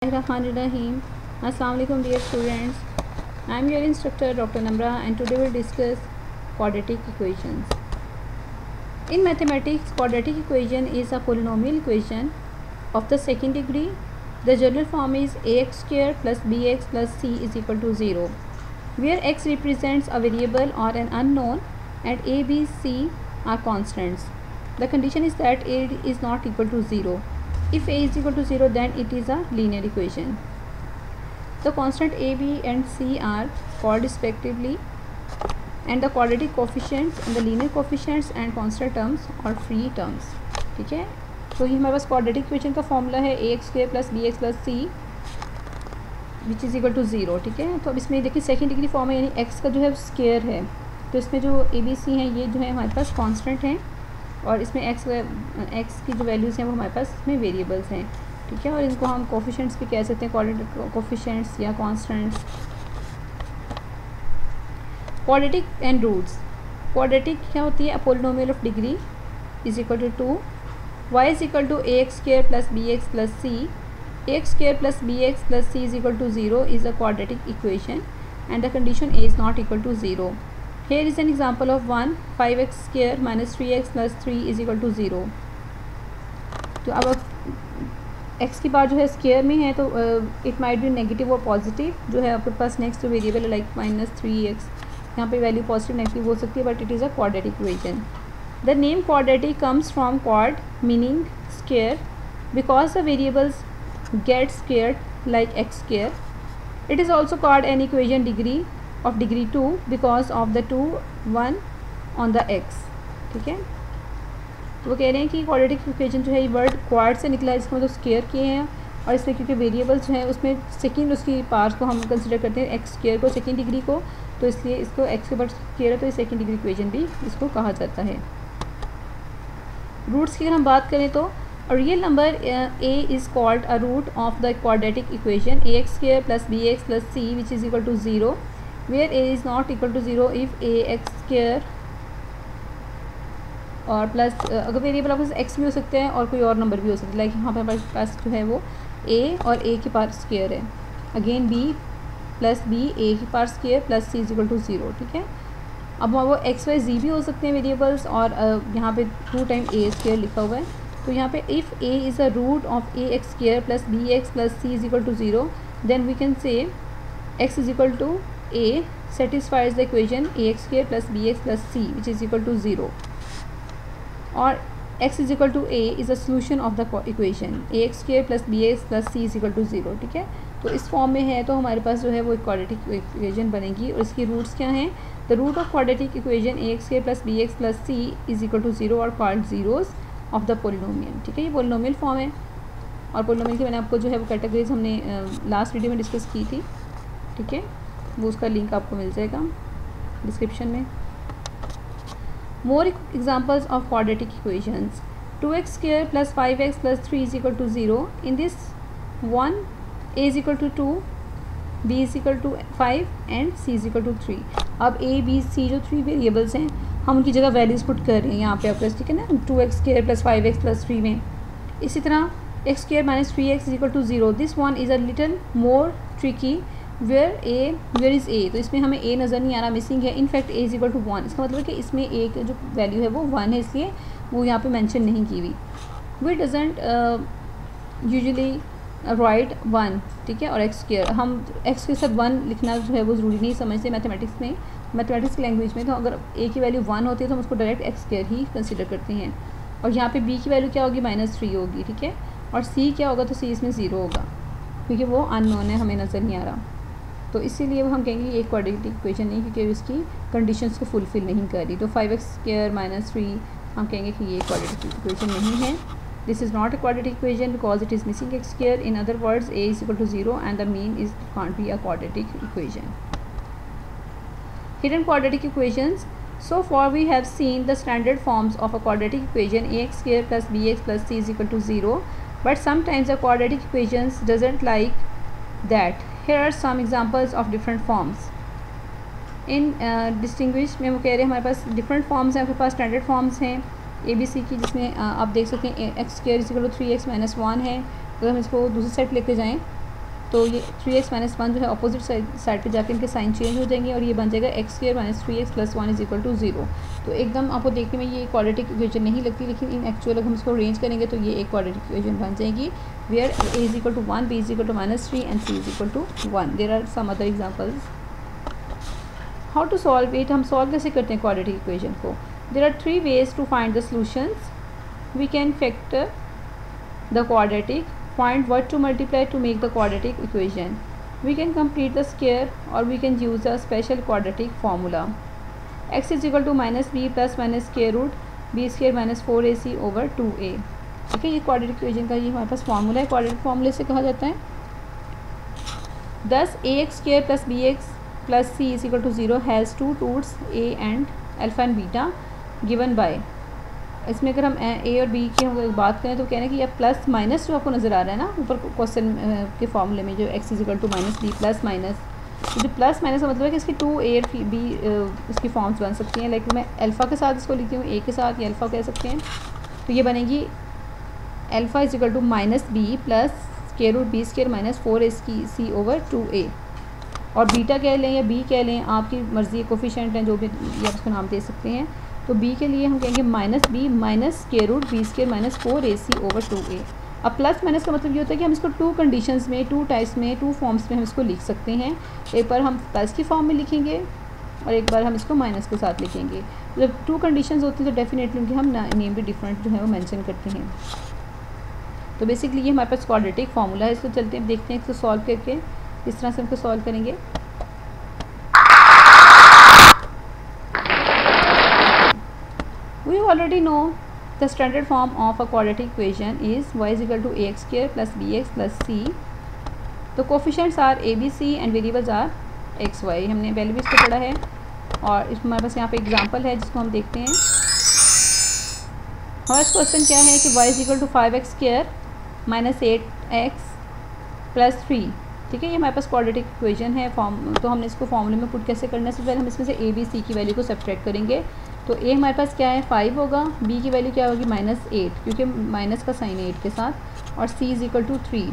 Bismillahirrahmanirrahim. Assalamu alaikum dear students. I am your instructor Dr. Namra and today we'll discuss quadratic equations. In mathematics, quadratic equation is a polynomial equation of the second degree. The general form is ax square plus bx plus c is equal to 0, where x represents a variable or an unknown and a, b, c are constants. The condition is that a is not equal to 0. If a is equal to 0, then it is a linear equation. The constant a, b and c are called respectively, and the quadratic coefficients and the linear coefficients and constant terms or free terms. ठीक है, तो ये हमारे पास quadratic equation का formula है ax square plus bx plus c which is equal to 0. ठीक है, तो अब इसमें देखिए सेकेंड डिग्री फॉर्म है, यानी x का जो है स्क्वायर है, तो इसमें जो ए बी सी हैं ये जो है हमारे पास कांस्टेंट हैं और इसमें x की जो वैल्यूज़ हैं वो हमारे पास इसमें वेरिएबल्स हैं. ठीक है, और इनको हम कोफिशिएंट्स भी कह सकते हैं, क्वाड्रेटिक कोफिशिएंट्स या constants. Quadratic and roots. Quadratic क्या होती है? A polynomial of degree is equal to 2, y is equal to a x square plus b x plus c. X square plus b x plus c is equal to 0 is a quadratic equation and the condition a is not equal to 0. Here is an example of 1. 5x square minus 3x plus 3 is equal to 0. तो अब x की बार जो है square में है तो it might be negative और positive. जो है आपके पास नेक्स्ट जो वेरिएबल है लाइक -3x, यहाँ पे वैल्यू पॉजिटिव नेगेटिव हो सकती है, but it is a quadratic equation. The name quadratic comes from quad meaning square because the variables get squared like x square. It is also called an equation degree of degree 2 because of the 2 1 on the x. ठीक है, तो वो कह रहे हैं कि quadratic equation जो है ये वर्ड क्वाड से निकला है, इसको मतलब स्क्वायर किए हैं और इसमें क्योंकि वेरिएबल्स जो है उसमें सेकेंड उसकी पार्ट्स को हम कंसिडर करते हैं एक्स स्क्वायर को, सेकेंड डिग्री को, तो इसलिए इसको एक्स के ऊपर स्क्वायर है तो ये सेकेंड डिग्री इक्वेशन भी इसको कहा जाता है. रूट्स की अगर हम बात करें तो a real number a is called a root of the quadratic equation ax square plus bx plus c which is equal to 0, where a is not equal to 0 if a x square और plus अगर variable आपके पास x भी हो सकते हैं और कोई और नंबर भी हो सकता है, लाइक यहाँ पे हमारे पास जो है वो a और a की पावर स्क्वायर है, again b plus b a की power square plus c is equal to 0. ठीक है, अब वो x y z भी हो सकते हैं वेरिएबल्स और यहाँ पे 2 टाइम a स्क्वायर लिखा हुआ है, तो यहाँ पे if a is a root of a x square plus b x plus c is equal to 0, then we can say x is equal to a satisfies the equation ax square plus bx plus c which is equal to 0, और x is equal to a is a solution of the equation ax square plus bx plus c is equal to 0. ठीक है, तो इस form में है तो हमारे पास जो है वो एक क्वाड्रेटिक इक्वेशन बनेगी और इसकी रूट्स क्या हैं? The root of quadratic equation ax square plus bx plus c is equal to 0 और called zeros of the polynomial. ठीक है, ये पोलिनोमियल फॉर्म है और पोलिनोमियल की मैंने आपको जो है वो कैटेगरीज हमने लास्ट वीडियो में डिस्कस की थी. ठीक है, वो उसका लिंक आपको मिल जाएगा डिस्क्रिप्शन में. More examples of quadratic equations. 2x square plus 5x plus 3 is equal to 0. In this 1 a is equal to 2, b is equal to 5 and c is equal to 3. अब a b c जो 3 variables हैं हम उनकी जगह values put कर रहे हैं यहाँ पे आपके. ठीक है ना, 2x square plus 5x plus 3 में. इसी तरह x square minus 3x is equal to 0. This one is a little more tricky where is a, तो इसमें हमें a नज़र नहीं आ रहा, मिसिंग है. In fact a is equal to 1, इसका मतलब है कि इसमें a की जो वैल्यू है वो 1 है, इसलिए वो यहाँ पे मेंशन नहीं की हुई. We doesn't usually write 1. ठीक है, और x स्क्वायर हम x के साथ 1 लिखना जो है वो ज़रूरी नहीं समझते मैथमेटिक्स में, मैथमेटिक्स लैंग्वेज में. तो अगर a की वैल्यू 1 होती है तो हम उसको डायरेक्ट x स्क्वायर ही कंसिडर करते हैं. और यहाँ पे b की वैल्यू क्या होगी? -3 होगी. ठीक है, और c क्या होगा? तो c इसमें 0 होगा क्योंकि वो अननोन है, हमें नज़र नहीं आ रहा. तो इसीलिए हम कहेंगे ये एक क्वाड्रेटिक इक्वेशन नहीं, क्योंकि उसकी कंडीशंस को फुलफिल नहीं कर रही. तो 5x स्क्वायर माइनस 3 हम कहेंगे कि ये क्वाड्रेटिक इक्वेशन नहीं है. This is not a quadratic equation because it is missing x square. In other words a is equal to 0 and the mean is can't be a quadratic equation. Hidden quadratic equations. So far we have seen the standard forms of a quadratic equation ax square plus bx plus c is equal to 0, but sometimes the quadratic equations doesn't like that. Here are some examples of different forms. In distinguish में वो कह रहे हैं हमारे पास different forms हैं, आपके पास standard forms हैं a b c की, जिसमें आप देख सकते हैं x square is equal to 3x minus 1 है. अगर हम इसको दूसरी साइड लेके जाएँ तो ये 3x माइनस 1 जो है अपोजिट साइड पे जाके इनके साइन चेंज हो जाएंगे और ये बन जाएगा x square minus 3x plus 1 is equal to 0। तो एकदम आपको देखने में ये क्वाड्रेटिक इक्वेशन नहीं लगती, लेकिन इन एक्चुअल अगर हम इसको अरेंज करेंगे तो ये एक क्वाड्रेटिक इक्वेशन बन जाएगी where a is equal to 1, b is equal to -3 and c is equal to 1। There are some other examples. How to solve it, हम सॉल्व कैसे करते हैं क्वाड्रेटिक इक्वेशन को। There are 3 ways to find the solutions. We can factor the quadratic, find what to multiply to make the quadratic equation. We can complete the square or we can use a special quadratic formula. X is equal to minus b plus minus square root b square minus 4ac over 2a। ठीक है, ये quadratic equation का ये हमारे पास formula है। Quadratic फार्मूले से कहा जाता है thus ax square plus bx plus c is equal to 0 has two roots a and alpha and beta given by। इसमें अगर हम ए और बी की हम बात करें तो कह रहे हैं कि यह प्लस माइनस जो आपको नज़र आ रहा है ना ऊपर क्वेश्चन के फॉर्मूले में, जो x is equal to minus b plus minus, जो प्लस माइनस का मतलब है कि इसकी 2 ए और बी इसकी फॉर्म्स बन सकती हैं। लाइक मैं अल्फ़ा के साथ इसको लिखती हूँ, ए के साथ या अल्फ़ा कह सकते हैं, तो ये बनेगी alpha is equal to minus b plus square root b square minus 4ac over 2a। और बीटा कह लें या बी कह लें, आपकी मर्ज़ी, कोफिशिएंट हैं जो भी ये उसको नाम दे सकते हैं। तो b के लिए हम कहेंगे minus b minus square root b square minus 4ac over 2a। अब प्लस माइनस का मतलब ये होता है कि हम इसको 2 कंडीशंस में, 2 टाइप्स में, 2 फॉर्म्स में हम इसको लिख सकते हैं। एक बार हम प्लस की फॉर्म में लिखेंगे और एक बार हम इसको माइनस के साथ लिखेंगे। जब 2 कंडीशंस होती हैं तो डेफिनेटली उनके हम नेम भी डिफरेंट जो है वो मेंशन करते हैं। तो बेसिकली ये हमारे पास क्वाड्रेटिक फार्मूला है। इसको चलते हैं देखते हैं इसको सॉल्व करके किस तरह से हमको सॉल्व करेंगे। We already know the standard form of a quadratic equation is y is equal to ax square plus bx plus c. The coefficients are a, b, c and variables are x, y। हमने पहले भी इसको पढ़ा है और इसमें हमारे पास यहाँ पे एग्जांपल है जिसको हम देखते हैं। हमारा क्वेश्चन क्या है कि y is equal to 5x square minus 8x plus 3। ठीक है, ये हमारे पास क्वाड्रेटिक इक्वेशन है फॉर्म। तो हमने इसको फॉर्मूले में पुट कैसे करना है, सबसे पहले हम इसमें से a, b, c की वैल्यू को सब्ट्रैक्ट करेंगे। तो a हमारे पास क्या है 5 होगा, b की वैल्यू क्या होगी -8 क्योंकि माइनस का साइन है 8 के साथ, और c इज इक्वल टू 3।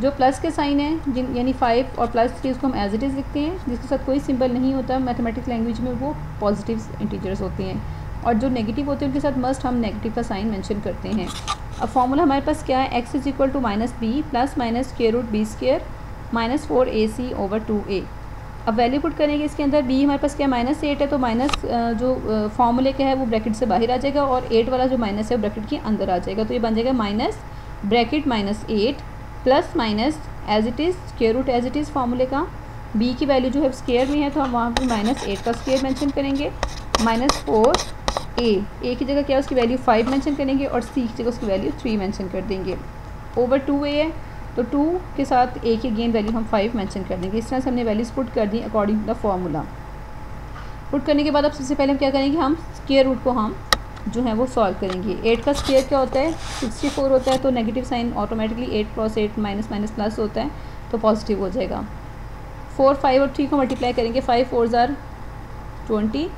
जो प्लस के साइन है यानी 5 और प्लस 3 उसको हम एज इट इज़ लिखते हैं, जिसके साथ कोई सिंबल नहीं होता मैथमेटिक्स लैंग्वेज में, वो पॉजिटिव इंटीजर्स होते हैं। और जो नेगेटिव होते हैं उनके साथ मस्ट हम नेगेटिव का साइन मेंशन करते हैं। अब फॉर्मूला हमारे पास क्या है, x is equal to minus b plus minus square root b square minus 4ac over 2a। अब वैल्यू पुट करेंगे इसके अंदर। b हमारे पास क्या -8 है, तो माइनस जो फॉर्मूले का है वो ब्रैकेट से बाहर आ जाएगा और 8 वाला जो माइनस है वो ब्रैकेट के अंदर आ जाएगा। तो ये बन जाएगा minus bracket -8 plus minus as it is square root as it is फॉर्मूले का। b की वैल्यू जो है स्क्वायर में है तो हम वहाँ पर -8 का स्क्वायर मेंशन करेंगे, -4a की जगह क्या है उसकी वैल्यू 5 मेंशन करेंगे और c की जगह उसकी वैल्यू 3 मेंशन कर देंगे। ओवर 2a है तो 2 के साथ a की अगेन वैल्यू हम 5 मेंशन कर देंगे। इस तरह से हमने वैल्यूज़ पुट कर दी according to the formula. Put करने के बाद अब सबसे पहले हम क्या करेंगे, हम स्क्वायर रूट को हम जो है वो सॉल्व करेंगे। 8 का स्क्वायर क्या होता है 64 होता है, तो negative sign automatically 8 cross 8 minus minus plus होता है तो पॉजिटिव हो जाएगा। 4, 5 और 3 को मल्टीप्लाई करेंगे, 5 4 ज़ार 20,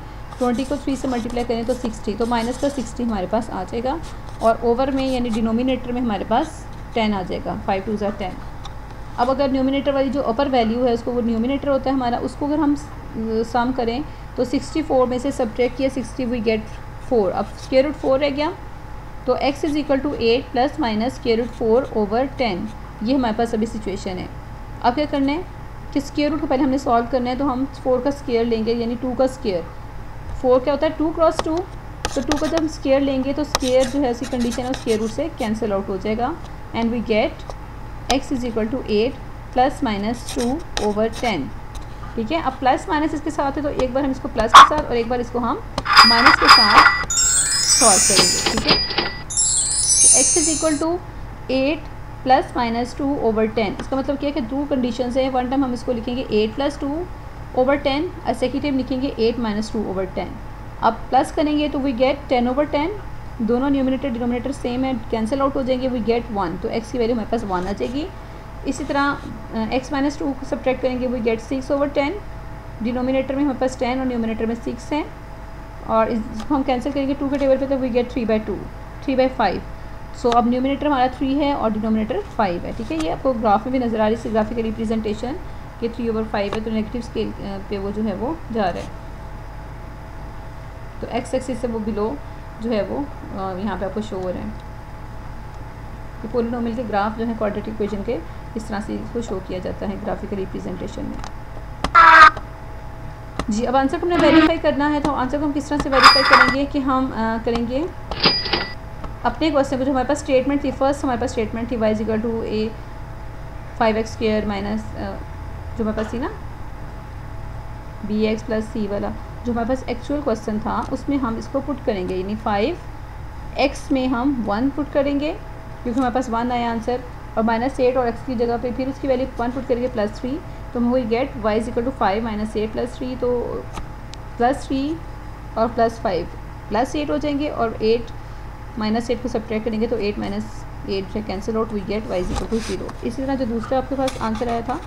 20 को 3 से मल्टीप्लाई करें तो 60, तो माइनस का 60 हमारे पास आ जाएगा। और ओवर में यानी डिनोमिनेटर में हमारे पास 10 आ जाएगा, 5 2 ज़ार 10। अब अगर न्यूमिनेटर वाली जो अपर वैल्यू है उसको, वो न्यूमिनेटर होता है हमारा, उसको अगर हम सम करें तो 64 में से सब्ट्रैक्ट किया 60 वी गेट 4। अब स्क्वायर रूट 4 रह गया, तो x is equal to 8 plus minus square root 4 over 10। ये हमारे पास अभी सिचुएशन है। अब क्या करना है कि स्क्वायर रूट को पहले हमने सॉल्व करना है, तो हम 4 का स्क्वायर लेंगे यानी 2 का स्क्वायर। 4 क्या होता है 2 क्रॉस 2, तो 2 का जब हम स्क्वायर लेंगे तो स्क्वायर जो है उसकी कंडीशन है स्क्वायर रूट से कैंसिल आउट हो जाएगा and we get x is equal to 8 plus minus 2 over 10। ठीक है, अब प्लस माइनस इसके साथ है तो एक बार हम इसको प्लस के साथ और एक बार इसको हम माइनस के साथ सॉल्व करेंगे। ठीक है, तो x is equal to 8 plus minus 2 over 10। इसका मतलब क्या है कि 2 कंडीशंस है। वन टाइम हम इसको लिखेंगे 8 प्लस 2 ओवर 10 और सेकेंड टाइम लिखेंगे 8 माइनस 2 ओवर 10। अब प्लस करेंगे तो वी गेट 10 ओवर 10, दोनों न्यूमिनेटर डिनोमिनेटर सेम है, कैंसिल आउट हो जाएंगे, वी गेट 1, तो x की वैल्यू हमारे पास 1 आ जाएगी। इसी तरह x माइनस 2 को सब्ट्रैक्ट करेंगे, वी गेट 6 ओवर 10, डिनोमिनेटर में हमारे पास 10 और न्यूमिनेटर में 6 है, और इसको हम कैंसिल करेंगे 2 के टेबल पे तो वी गेट 3/2, 3/5। सो अब न्यूमिनेटर हमारा 3 है और डिनोमिनेटर 5 है, ठीक है। ये आपको ग्राफ में भी नज़र आ रही है, इसकी ग्राफिकल रिप्रेजेंटेशन कि 3/5 है, तो नेगेटिव स्केल पे वो जो है वो जा रहा है। तो एक्स एक्सिस से वो बिलो जो है वो यहाँ पे आपको शो हो रहे हैं। कि पॉलिनोमियल के ग्राफ जो है क्वाड्रेटिक इक्वेशन के इस तरह से इसको शो किया जाता है ग्राफिकल रिप्रेजेंटेशन में। जी, अब आंसर को हमने वेरीफाई करना है, तो आंसर को हम किस तरह से वेरीफाई करेंगे कि हम करेंगे अपने क्वेश्चन को, जो हमारे पास स्टेटमेंट थी, फर्स्ट हमारे पास स्टेटमेंट थी y equal to a 5x² minus जो हमारे पास थी ना bx प्लस c वाला, जो हमारे पास एक्चुअल क्वेश्चन था उसमें हम इसको पुट करेंगे, यानी 5x में हम 1 पुट करेंगे क्योंकि हमारे पास 1 आया आंसर, और -8 और x की जगह पे फिर उसकी वैल्यू 1 पुट करेंगे +3, तो हम वही गेट y इक्वल टू 5 - 8 + 3, तो +3 और +5 +8 हो जाएंगे, और 8 -8 को सब्ट्रैक्ट करेंगे तो 8 - 8 से cancel out, we get y equal to 0। इसी तरह जो दूसरा आपके पास आंसर आया था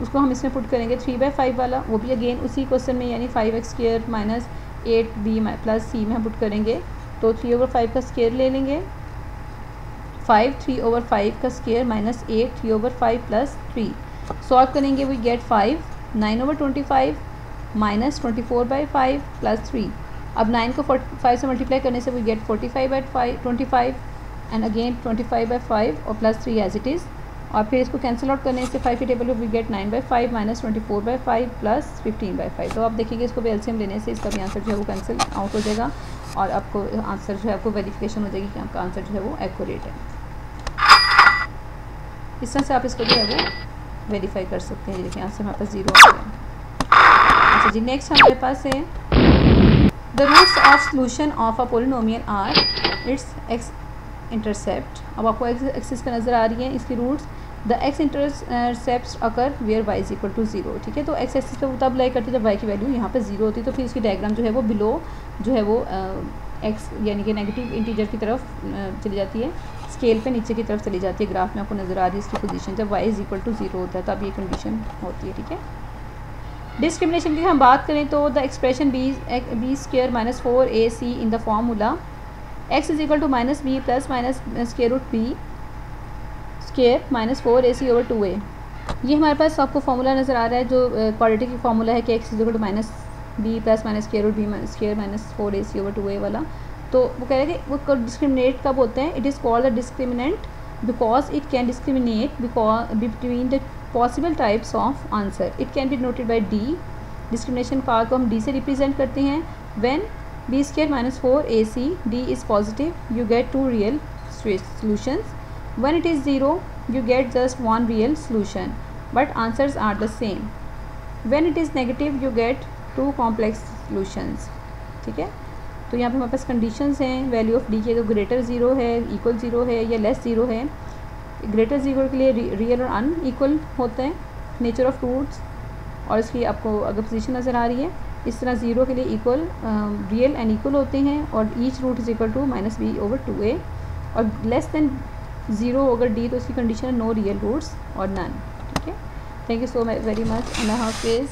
उसको हम इसमें पुट करेंगे 3/5 वाला, वो भी अगेन उसी क्वेश्चन में, यानी 5x² minus 8b plus c में हम पुट करेंगे, तो 3/5 का स्क्वायर ले लेंगे, 5 3/5 का स्क्वायर माइनस 8 3/5 प्लस 3, सॉल्व करेंगे वी गेट 5 9/25 माइनस 24/5 प्लस 3। अब 9 को 5 से मल्टीप्लाई करने से वी गेट 45/25 एंड अगेन 25/5 और प्लस 3 एज इट इज़, और फिर इसको कैंसिल आउट करने से 5 की टेबल में वी गेट 9/5 माइनस 24/5 प्लस 15/5। तो आप देखेंगे इसको भी एलसीएम लेने से इसका भी आंसर जो है वो कैंसिल आउट हो जाएगा, और आपको आंसर जो है आपको वेरिफिकेशन हो जाएगी कि आपका आंसर जो है वो एक्यूरेट है। इस तरह से आप इसको जो है वो वेरीफाई कर सकते हैं। देखिए आंसर हमारे पास 0 आ गया। अच्छा जी, नेक्स्ट हमारे पास है the roots of solution of a polynomial are its x intercept. अब आपको एक्स एक्सिस पे नज़र आ रही है इसकी roots, the x intercept occur where y equal to 0, ठीक है। तो एक्स एक्सिस पे तब लाई करती है जब y की वैल्यू यहाँ पे 0 होती है, तो फिर इसकी डायग्राम जो है वो बिलो जो है वो एक्स यानी कि नेगेटिव इंटीजर की तरफ चली जाती है, स्केल पे नीचे की तरफ चली जाती है। ग्राफ में आपको नज़र आ रही है इसकी पोजीशन, जब y इक्वल टू 0 होता है तब ये कंडीशन होती है, ठीक है। डिस्क्रिमिनेशन की हम बात करें तो the expression b² minus 4ac in the formula x is equal to -b plus minus square root b square minus 4ac over 2a। ये हमारे पास आपको फार्मूला नज़र आ रहा है जो क्वाड्रेटिक फार्मूला है कि x is equal to -b plus minus square root b square minus 4ac over 2a वाला। तो वो कह रहे हैं कि वो डिस्क्रिमिनेट कब होते हैं, it is called the discriminant because it can discriminate between the possible types of answer. It can be noted by D, discrimination power को हम डी से रिप्रेजेंट करते हैं। When b² minus 4ac d is positive you get 2 real solutions, when it is 0 you get just 1 real solution but answers are the same, when it is negative you get 2 complex solutions, ठीक है। तो यहाँ पे हमारे पास conditions हैं value of D के, तो greater 0 है, इक्वल 0 है या लेस 0 है। ग्रेटर 0 के लिए रियल और अनइक्वल होते हैं नेचर ऑफ रूट्स, और इसकी आपको अगर पोजीशन नज़र आ रही है इस तरह 0 के लिए इक्वल रियल एंड इक्वल होते हैं, और each root is equal to -b over 2a, और लेस देन 0 अगर d तो इसकी कंडीशन है नो रियल रूट्स और नन, ठीक है। Thank you so very much, अल्लाह हाफिज़।